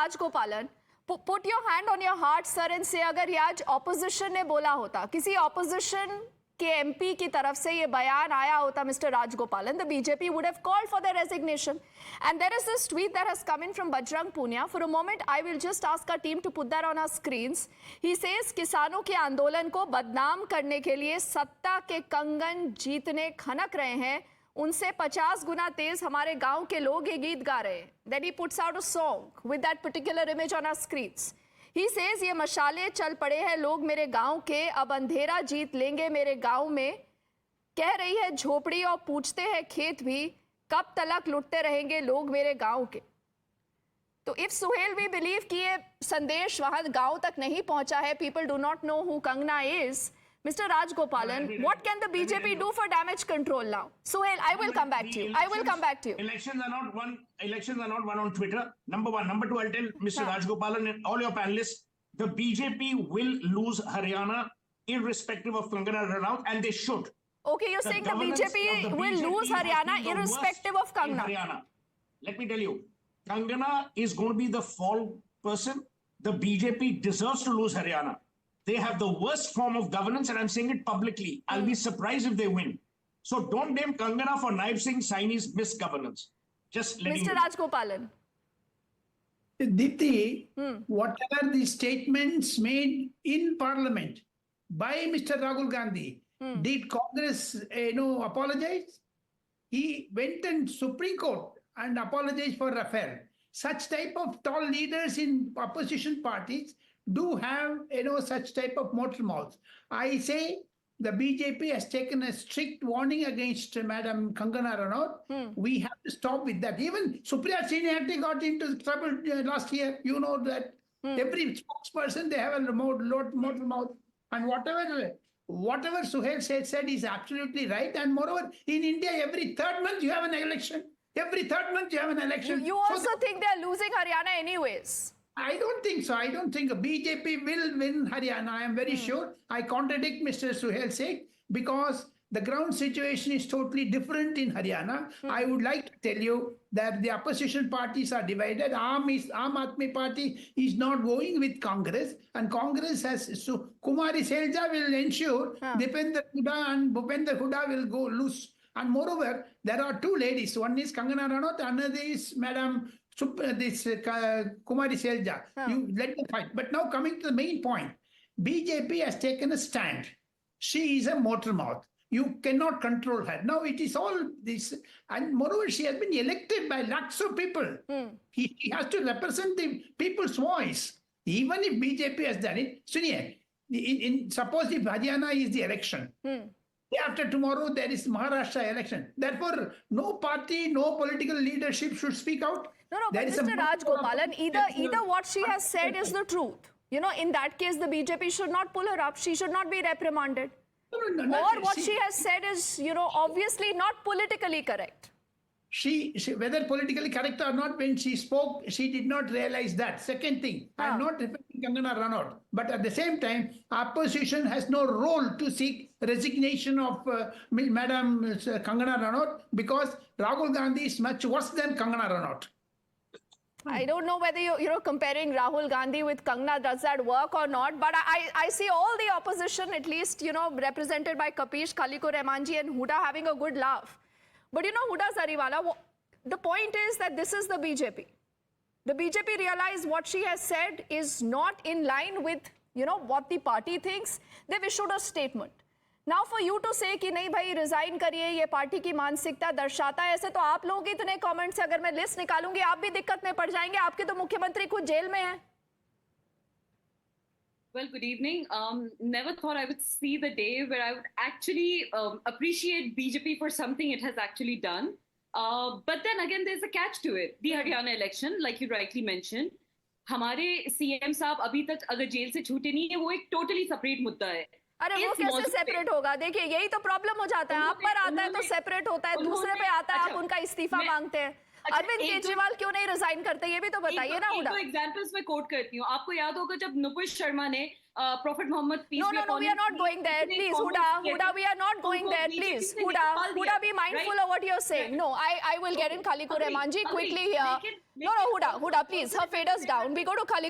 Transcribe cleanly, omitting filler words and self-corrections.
Rajagopalan, put your hand on your heart sir and say, अगर ये आज ऑपोजिशन ने बोला होता, किसी ऑपोजिशन के एमपी की तरफ से ये बयान आया होता, mister Rajagopalan, the BJP would have called for their resignation. And there is this tweet that has come in from Bajrang Punia. For a moment, I will just ask our team to put that on our screens. He says, किसानों के आंदोलन को बदनाम करने के लिए सत्ता के कंगन जीतने खनक रहे हैं, उनसे 50 गुना तेज हमारे गांव के लोग ये गीत गा रहे हैं. Then he puts out a song with that particular image on our screens. He says, ये मशाले चल पड़े हैं लोग मेरे गांव के, अब अंधेरा जीत लेंगे मेरे गांव में, कह रही है झोपड़ी और पूछते हैं खेत भी, कब तलक लुटते रहेंगे लोग मेरे गांव के. तो इफ सुहेल वी बिलीव कि ये संदेश वहां गांव तक नहीं पहुंचा है, people do not know who Kangana is, Mr. Rajgopalan, what can the BJP do for damage control now? Suhail, I will come back to you. I will come back to you. Elections are not won on Twitter. Number one. Number two, I'll tell Mr. Rajgopalan and all your panelists, the BJP will lose Haryana irrespective of Kangana Ranaut, and they should. Okay, you're saying the BJP will lose Haryana irrespective of Kangana. Let me tell you, Kangana is going to be the fall person. The BJP deserves to lose Haryana. They have the worst form of governance, and I'm saying it publicly. I'll be surprised if they win. So don't blame Kangana for Naib Singh Saini's misgovernance. Just letting Mr. Rajgopalan. Dipti, whatever the statements made in Parliament by Mr. Rahul Gandhi, did Congress, apologize? He went in Supreme Court and apologized for Rafale. Such type of tall leaders in opposition parties do have, such type of mortal mouths. I say the BJP has taken a strict warning against Madam Kangana Ranaut. We have to stop with that. Even Supriya Srinivasan got into trouble last year. You know that every spokesperson, they have a mortal mouth. And whatever Suhail said is absolutely right. And moreover, in India, every third month you have an election. Every third month you have an election. You also think they're losing Haryana anyways? I don't think so. I don't think BJP will win Haryana. I am very sure. I contradict Mr. Suhail Singh because the ground situation is totally different in Haryana. I would like to tell you that the opposition parties are divided. Aam Aadmi Party is not going with Congress, and Congress has Kumari Selja will ensure Dipender Huda and Bhupender Huda will go loose. And moreover, there are two ladies. One is Kangana Ranaut, another is Madam Kumari Selja. You let them fight. But now coming to the main point, BJP has taken a stand. She is a mortal mouth. You cannot control her. Now it is all this. And moreover, she has been elected by lakhs of people. He has to represent the people's voice. Even if BJP has done it, suppose if Haryana is the election, day after tomorrow there is Maharashtra election. Therefore, no party, no political leadership should speak out. No, but Mr. Rajgopalan, either what she has said is the truth. In that case, the BJP should not pull her up. She should not be reprimanded. No, or what she has said is, obviously not politically correct. She, whether politically correct or not, when she spoke, she did not realize that. Second thing, I am not defending Kangana Ranaut. But at the same time, opposition has no role to seek resignation of Madam Kangana Ranaut because Rahul Gandhi is much worse than Kangana Ranaut. I don't know whether you're comparing Rahul Gandhi with Kangana, does that work or not? But I see all the opposition, at least, represented by Kapish, Khalikur Rahmanji and Huda having a good laugh. But Huda Zariwala, the point is that this is the BJP. The BJP realized what she has said is not in line with, what the party thinks. They've issued a statement. Now for you to say कि नहीं भाई resign करिए, ये party की मानसिकता दर्शाता है, ऐसे तो आप लोग इतने कमेंट से अगर मैं लिस्ट निकालूंगी आप भी दिक्कत में पड़ जाएंगे. आपके तो मुख्यमंत्री खुद जेल में हैं. Well, good evening. Never thought I would see the day where I would actually appreciate BJP for something it has actually done. But then again, there's a catch to it. The Haryana election, like you rightly mentioned, हमारे CM साहब अभी तक अगर jail से छूटे नहीं है, वो एक totally separate मुद्दा है. अरे वो कैसे सेपरेट होगा? देखिए यही तो प्रॉब्लम हो जाता है. आप पर आता है तो सेपरेट होता है, दूसरे पे आता है आप उनका इस्तीफा मांगते हैं. अरविंद केजरीवाल क्यों नहीं रिजाइन करते, ये भी तो बताइए ना. एक एग्जांपल्स मैं कोट करती हूँ. आपको याद होगा जब नुपुर शर्मा ने prophet Muhammad No, we are not going there. Please, Huda, we are not going there. Please, Huda, be mindful of what you're saying. No, I will get in Khalikur Rahmanji quickly here. No, Huda, please, her fader's down. We go to Khali.